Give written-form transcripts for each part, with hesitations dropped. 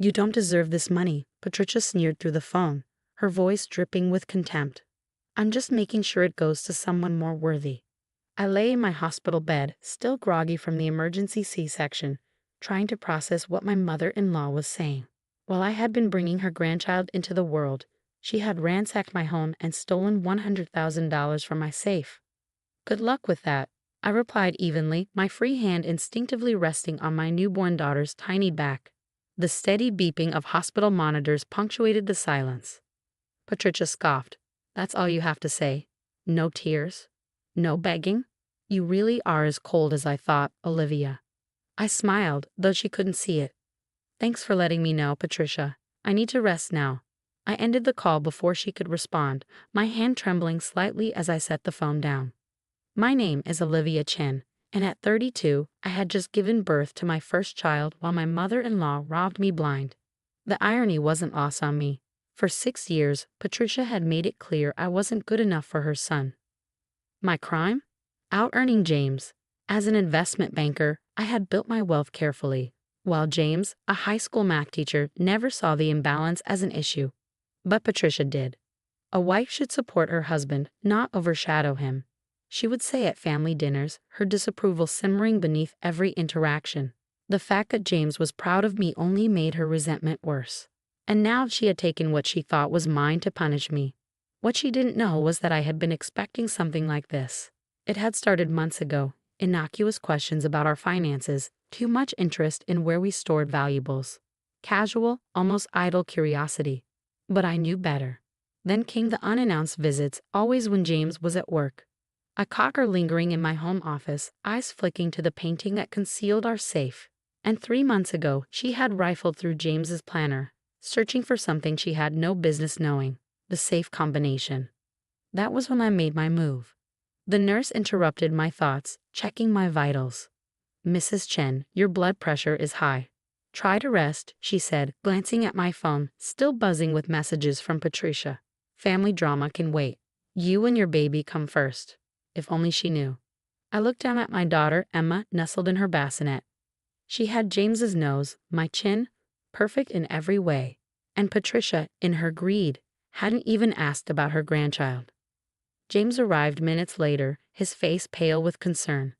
You don't deserve this money, Patricia sneered through the phone, her voice dripping with contempt. I'm just making sure it goes to someone more worthy. I lay in my hospital bed, still groggy from the emergency C-section, trying to process what my mother-in-law was saying. While I had been bringing her grandchild into the world, she had ransacked my home and stolen $100,000 from my safe. Good luck with that, I replied evenly, my free hand instinctively resting on my newborn daughter's tiny back. The steady beeping of hospital monitors punctuated the silence. Patricia scoffed. That's all you have to say? No tears? No begging? You really are as cold as I thought, Olivia. I smiled, though she couldn't see it. Thanks for letting me know, Patricia. I need to rest now. I ended the call before she could respond, my hand trembling slightly as I set the phone down. My name is Olivia Chen, and at 32, I had just given birth to my first child while my mother-in-law robbed me blind. The irony wasn't lost on me. For 6 years, Patricia had made it clear I wasn't good enough for her son. My crime? Out-earning James. As an investment banker, I had built my wealth carefully, while James, a high school math teacher, never saw the imbalance as an issue. But Patricia did. A wife should support her husband, not overshadow him. She would say at family dinners, her disapproval simmering beneath every interaction. The fact that James was proud of me only made her resentment worse. And now she had taken what she thought was mine to punish me. What she didn't know was that I had been expecting something like this. It had started months ago, innocuous questions about our finances, too much interest in where we stored valuables. Casual, almost idle curiosity. But I knew better. Then came the unannounced visits, always when James was at work. I caught her lingering in my home office, eyes flicking to the painting that concealed our safe. And 3 months ago, she had rifled through James's planner, searching for something she had no business knowing, the safe combination. That was when I made my move. The nurse interrupted my thoughts, checking my vitals. Mrs. Chen, your blood pressure is high. Try to rest, she said, glancing at my phone, still buzzing with messages from Patricia. Family drama can wait. You and your baby come first. If only she knew. I looked down at my daughter, Emma, nestled in her bassinet. She had James's nose, my chin, perfect in every way, and Patricia, in her greed, hadn't even asked about her grandchild. James arrived minutes later, his face pale with concern.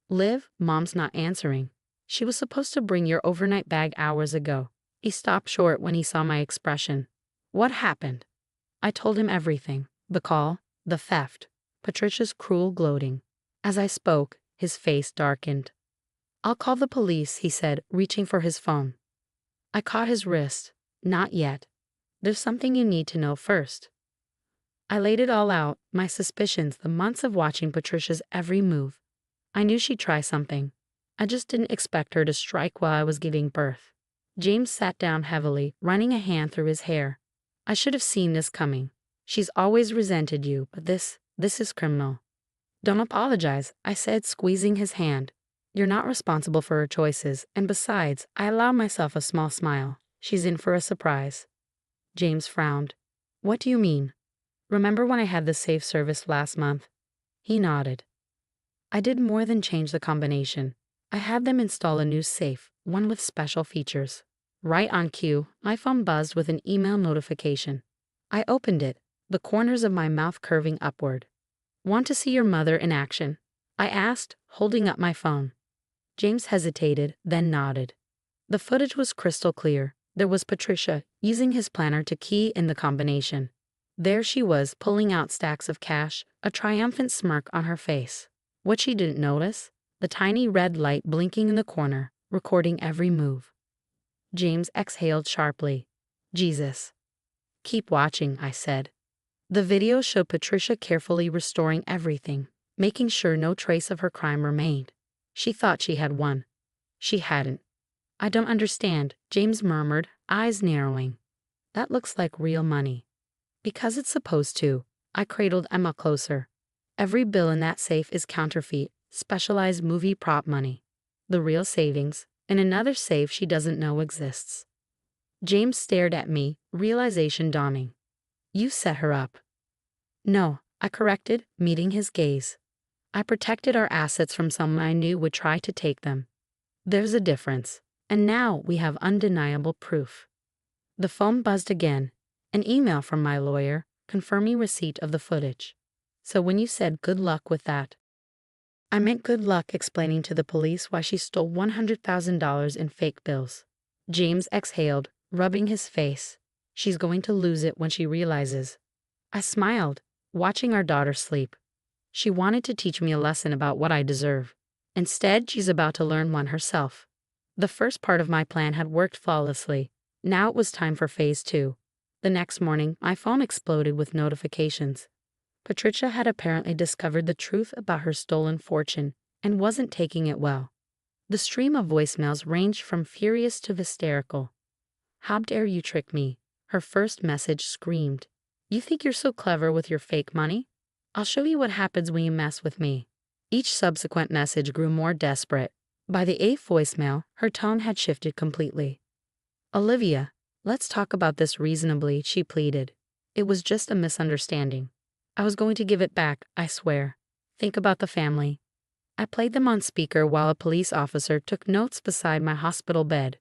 Liv, Mom's not answering. She was supposed to bring your overnight bag hours ago. He stopped short when he saw my expression. What happened? I told him everything. The call, the theft, Patricia's cruel gloating. As I spoke, his face darkened. I'll call the police, he said, reaching for his phone. I caught his wrist. Not yet. There's something you need to know first. I laid it all out, my suspicions, the months of watching Patricia's every move. I knew she'd try something. I just didn't expect her to strike while I was giving birth. James sat down heavily, running a hand through his hair. I should have seen this coming. She's always resented you, but this is criminal. Don't apologize, I said, squeezing his hand. You're not responsible for her choices, and besides, I allow myself a small smile. She's in for a surprise. James frowned. What do you mean? Remember when I had the safe service last month? He nodded. I did more than change the combination. I had them install a new safe, one with special features. Right on cue, my phone buzzed with an email notification. I opened it, the corners of my mouth curving upward. Want to see your mother in action? I asked, holding up my phone. James hesitated, then nodded. The footage was crystal clear. There was Patricia, using his planner to key in the combination. There she was, pulling out stacks of cash, a triumphant smirk on her face. What she didn't notice? The tiny red light blinking in the corner, recording every move. James exhaled sharply. Jesus. Keep watching, I said. The video showed Patricia carefully restoring everything, making sure no trace of her crime remained. She thought she had won. She hadn't. I don't understand, James murmured, eyes narrowing. That looks like real money. Because it's supposed to. I cradled Emma closer. Every bill in that safe is counterfeit, specialized movie prop money. The real savings, in another safe she doesn't know exists. James stared at me, realization dawning. You set her up. No, I corrected, meeting his gaze. I protected our assets from someone I knew would try to take them. There's a difference. And now we have undeniable proof. The phone buzzed again. An email from my lawyer, confirming receipt of the footage. So when you said good luck with that, I meant good luck explaining to the police why she stole $100,000 in fake bills. James exhaled, rubbing his face. She's going to lose it when she realizes. I smiled, watching our daughter sleep. She wanted to teach me a lesson about what I deserve. Instead, she's about to learn one herself. The first part of my plan had worked flawlessly. Now it was time for phase 2. The next morning, my phone exploded with notifications. Patricia had apparently discovered the truth about her stolen fortune and wasn't taking it well. The stream of voicemails ranged from furious to hysterical. How dare you trick me? Her first message screamed. You think you're so clever with your fake money? I'll show you what happens when you mess with me. Each subsequent message grew more desperate. By the 8th voicemail, her tone had shifted completely. Olivia, let's talk about this reasonably, she pleaded. It was just a misunderstanding. I was going to give it back, I swear. Think about the family. I played them on speaker while a police officer took notes beside my hospital bed.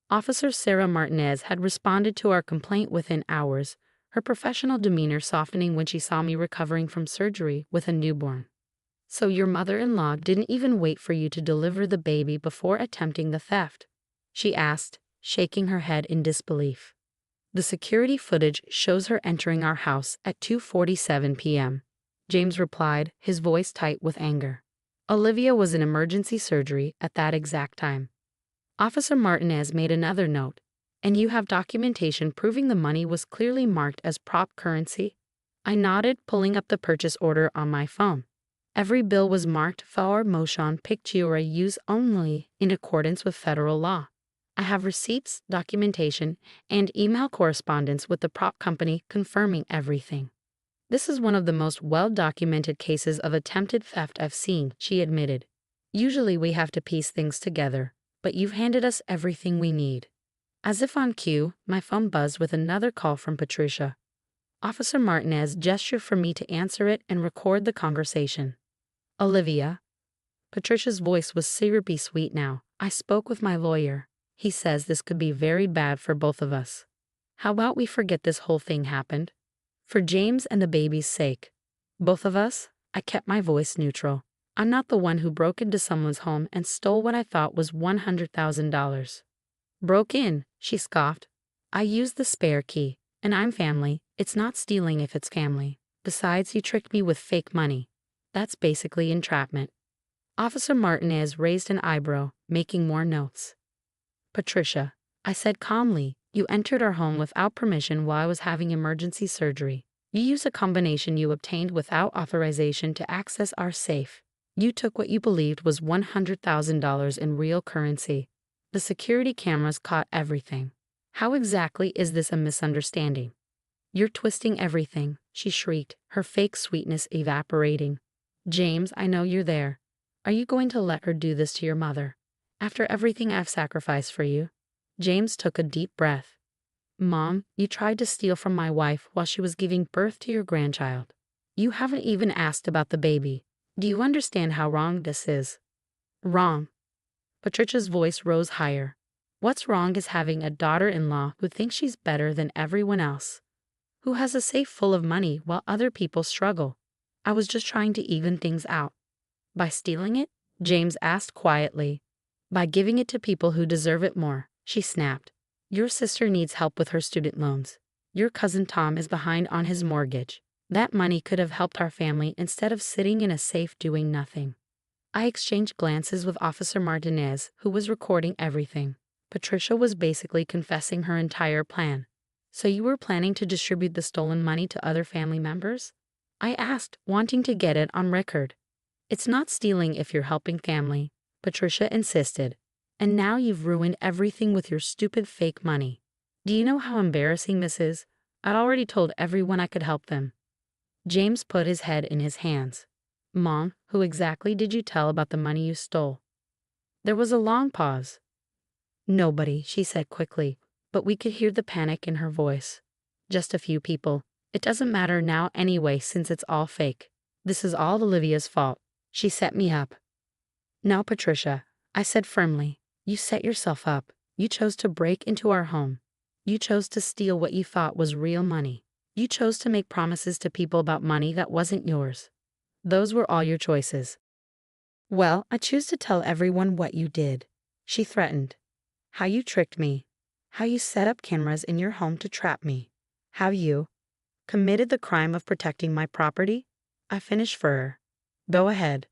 Officer Sarah Martinez had responded to our complaint within hours, her professional demeanor softening when she saw me recovering from surgery with a newborn. So your mother-in-law didn't even wait for you to deliver the baby before attempting the theft? She asked, shaking her head in disbelief. The security footage shows her entering our house at 2:47 p.m. James replied, his voice tight with anger. Olivia was in emergency surgery at that exact time. Officer Martinez made another note. And you have documentation proving the money was clearly marked as prop currency? I nodded, pulling up the purchase order on my phone. Every bill was marked for motion picture use only in accordance with federal law. I have receipts, documentation, and email correspondence with the prop company confirming everything. This is one of the most well-documented cases of attempted theft I've seen, she admitted. Usually we have to piece things together, but you've handed us everything we need. As if on cue, my phone buzzed with another call from Patricia. Officer Martinez gestured for me to answer it and record the conversation. Olivia. Patricia's voice was syrupy sweet now. I spoke with my lawyer. He says this could be very bad for both of us. How about we forget this whole thing happened? For James and the baby's sake. Both of us? I kept my voice neutral. I'm not the one who broke into someone's home and stole what I thought was $100,000. Broke in, she scoffed. I used the spare key, and I'm family. It's not stealing if it's family. Besides, you tricked me with fake money. That's basically entrapment. Officer Martinez raised an eyebrow, making more notes. Patricia, I said calmly, you entered our home without permission while I was having emergency surgery. You used a combination you obtained without authorization to access our safe. You took what you believed was $100,000 in real currency. The security cameras caught everything. How exactly is this a misunderstanding? You're twisting everything, she shrieked, her fake sweetness evaporating. James, I know you're there. Are you going to let her do this to your mother? After everything I've sacrificed for you? James took a deep breath. Mom, you tried to steal from my wife while she was giving birth to your grandchild. You haven't even asked about the baby. Do you understand how wrong this is? Wrong. Patricia's voice rose higher. What's wrong is having a daughter-in-law who thinks she's better than everyone else, who has a safe full of money while other people struggle. I was just trying to even things out. By stealing it? James asked quietly. By giving it to people who deserve it more, she snapped. Your sister needs help with her student loans. Your cousin Tom is behind on his mortgage. That money could have helped our family instead of sitting in a safe doing nothing. I exchanged glances with Officer Martinez, who was recording everything. Patricia was basically confessing her entire plan. So you were planning to distribute the stolen money to other family members? I asked, wanting to get it on record. It's not stealing if you're helping family, Patricia insisted. And now you've ruined everything with your stupid fake money. Do you know how embarrassing this is? I'd already told everyone I could help them. James put his head in his hands. Mom, who exactly did you tell about the money you stole? There was a long pause. Nobody, she said quickly, but we could hear the panic in her voice. Just a few people. It doesn't matter now anyway since it's all fake. This is all Olivia's fault. She set me up. No, Patricia, I said firmly. You set yourself up. You chose to break into our home. You chose to steal what you thought was real money. You chose to make promises to people about money that wasn't yours. Those were all your choices. Well, I choose to tell everyone what you did, she threatened. How you tricked me. How you set up cameras in your home to trap me. How you committed the crime of protecting my property? I finished for her. Go ahead.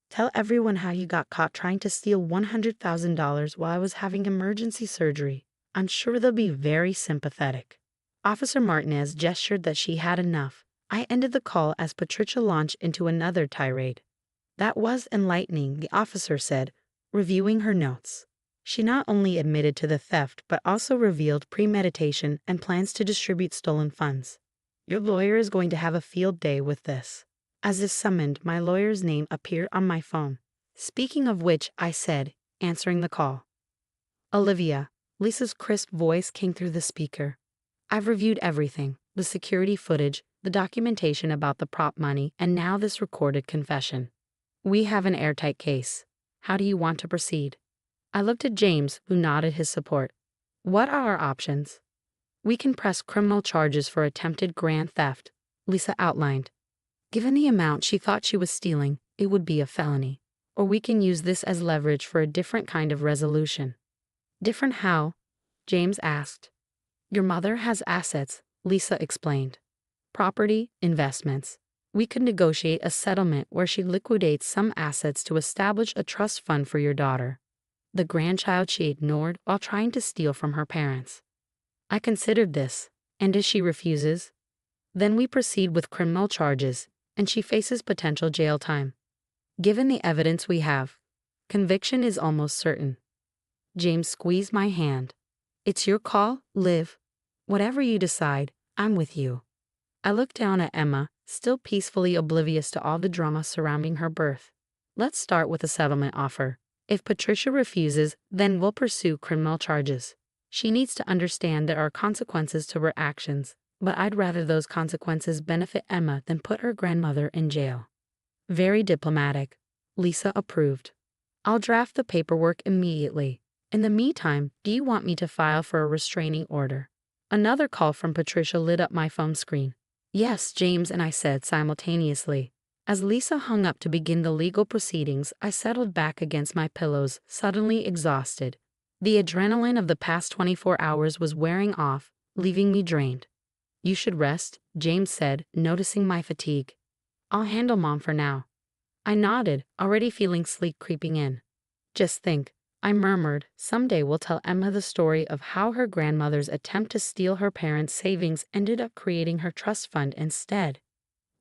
Tell everyone how you got caught trying to steal $100,000 while I was having emergency surgery. I'm sure they'll be very sympathetic. Officer Martinez gestured that she had enough. I ended the call as Patricia launched into another tirade. That was enlightening, the officer said, reviewing her notes. She not only admitted to the theft but also revealed premeditation and plans to distribute stolen funds. Your lawyer is going to have a field day with this. As if summoned, my lawyer's name appeared on my phone. Speaking of which, I said, answering the call. Olivia, Lisa's crisp voice came through the speaker. I've reviewed everything, the security footage, the documentation about the prop money, and now this recorded confession. We have an airtight case. How do you want to proceed? I looked at James, who nodded his support. What are our options? We can press criminal charges for attempted grand theft, Lisa outlined. Given the amount she thought she was stealing, it would be a felony. Or we can use this as leverage for a different kind of resolution. Different how? James asked. Your mother has assets, Lisa explained. Property, investments. We could negotiate a settlement where she liquidates some assets to establish a trust fund for your daughter, the grandchild she ignored while trying to steal from her parents. I considered this, and if she refuses, then we proceed with criminal charges, and she faces potential jail time. Given the evidence we have, conviction is almost certain. James squeezed my hand. It's your call, Liv. Whatever you decide, I'm with you. I looked down at Emma, still peacefully oblivious to all the drama surrounding her birth. Let's start with a settlement offer. If Patricia refuses, then we'll pursue criminal charges. She needs to understand there are consequences to her actions, but I'd rather those consequences benefit Emma than put her grandmother in jail. Very diplomatic. Lisa approved. I'll draft the paperwork immediately. In the meantime, do you want me to file for a restraining order? Another call from Patricia lit up my phone screen. Yes, James and I said simultaneously. As Lisa hung up to begin the legal proceedings, I settled back against my pillows, suddenly exhausted. The adrenaline of the past 24 hours was wearing off, leaving me drained. You should rest, James said, noticing my fatigue. I'll handle Mom for now. I nodded, already feeling sleep creeping in. Just think, I murmured, someday we'll tell Emma the story of how her grandmother's attempt to steal her parents' savings ended up creating her trust fund instead.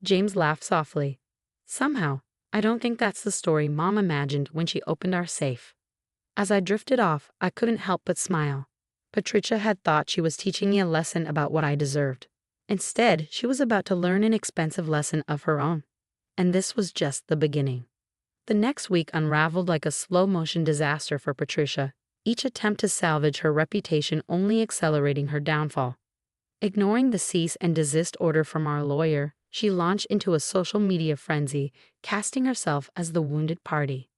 James laughed softly. Somehow, I don't think that's the story Mom imagined when she opened our safe. As I drifted off, I couldn't help but smile. Patricia had thought she was teaching me a lesson about what I deserved. Instead, she was about to learn an expensive lesson of her own. And this was just the beginning. The next week unraveled like a slow-motion disaster for Patricia, each attempt to salvage her reputation only accelerating her downfall. Ignoring the cease and desist order from our lawyer, she launched into a social media frenzy, casting herself as the wounded party.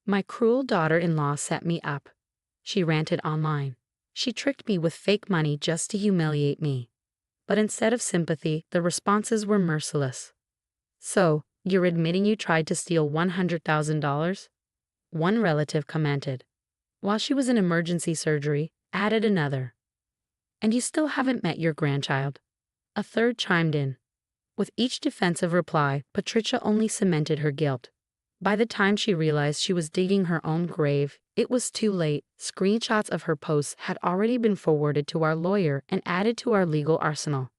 My cruel daughter-in-law set me up, she ranted online. She tricked me with fake money just to humiliate me. But instead of sympathy, the responses were merciless. So, you're admitting you tried to steal $100,000? One relative commented. While she was in emergency surgery, added another. And you still haven't met your grandchild? A third chimed in. With each defensive reply, Patricia only cemented her guilt. By the time she realized she was digging her own grave, it was too late. Screenshots of her posts had already been forwarded to our lawyer and added to our legal arsenal.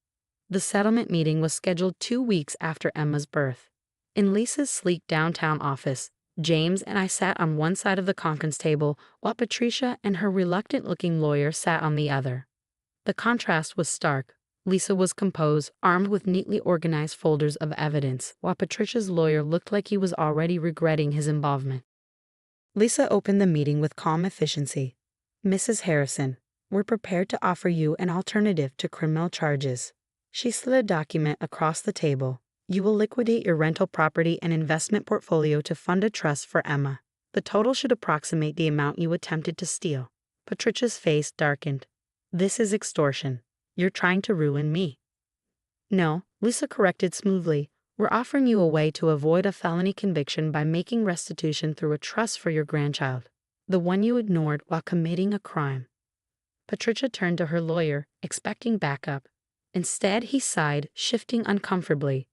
The settlement meeting was scheduled 2 weeks after Emma's birth. In Lisa's sleek downtown office, James and I sat on one side of the conference table, while Patricia and her reluctant-looking lawyer sat on the other. The contrast was stark. Lisa was composed, armed with neatly organized folders of evidence, while Patricia's lawyer looked like he was already regretting his involvement. Lisa opened the meeting with calm efficiency. Mrs. Harrison, we're prepared to offer you an alternative to criminal charges. She slid a document across the table. You will liquidate your rental property and investment portfolio to fund a trust for Emma. The total should approximate the amount you attempted to steal. Patricia's face darkened. This is extortion. You're trying to ruin me. No, Lisa corrected smoothly. We're offering you a way to avoid a felony conviction by making restitution through a trust for your grandchild, the one you ignored while committing a crime. Patricia turned to her lawyer, expecting backup. Instead, he sighed, shifting uncomfortably.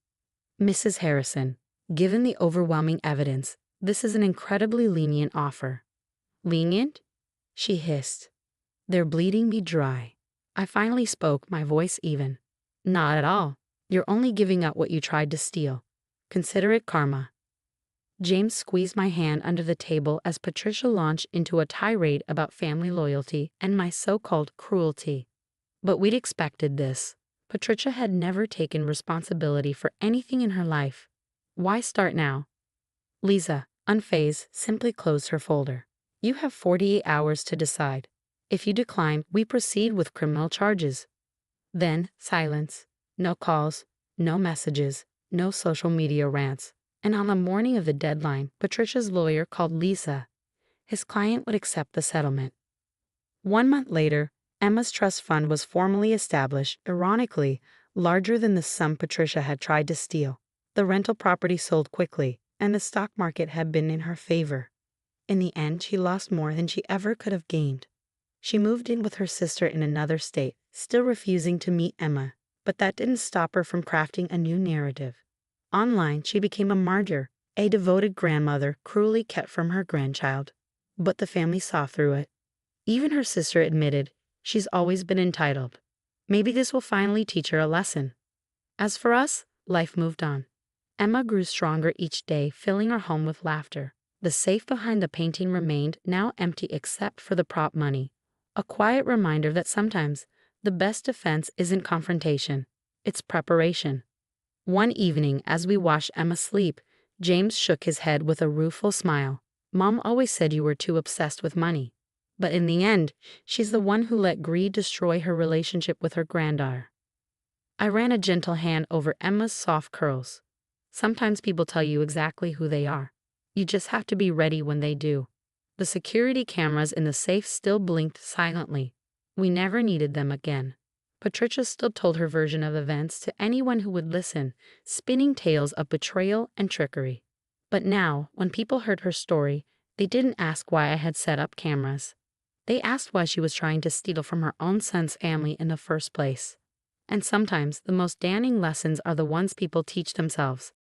Mrs. Harrison, given the overwhelming evidence, this is an incredibly lenient offer. Lenient? She hissed. They're bleeding me dry. I finally spoke, my voice even. Not at all. You're only giving up what you tried to steal. Consider it karma. James squeezed my hand under the table as Patricia launched into a tirade about family loyalty and my so-called cruelty. But we'd expected this. Patricia had never taken responsibility for anything in her life. Why start now? Lisa, unfazed, simply closed her folder. You have 48 hours to decide. If you decline, we proceed with criminal charges. Then, silence. No calls, no messages, no social media rants. And on the morning of the deadline, Patricia's lawyer called Lisa. His client would accept the settlement. 1 month later, Emma's trust fund was formally established, ironically, larger than the sum Patricia had tried to steal. The rental property sold quickly, and the stock market had been in her favor. In the end, she lost more than she ever could have gained. She moved in with her sister in another state, still refusing to meet Emma, but that didn't stop her from crafting a new narrative. Online, she became a martyr, a devoted grandmother cruelly kept from her grandchild. But the family saw through it. Even her sister admitted, she's always been entitled. Maybe this will finally teach her a lesson. As for us, life moved on. Emma grew stronger each day, filling her home with laughter. The safe behind the painting remained, now empty except for the prop money. A quiet reminder that sometimes the best defense isn't confrontation, it's preparation. One evening, as we watched Emma sleep, James shook his head with a rueful smile. Mom always said you were too obsessed with money. But in the end, she's the one who let greed destroy her relationship with her granddaughter. I ran a gentle hand over Emma's soft curls. Sometimes people tell you exactly who they are. You just have to be ready when they do. The security cameras in the safe still blinked silently. We never needed them again. Patricia still told her version of events to anyone who would listen, spinning tales of betrayal and trickery. But now, when people heard her story, they didn't ask why I had set up cameras. They asked why she was trying to steal from her own son's family in the first place. And sometimes the most damning lessons are the ones people teach themselves.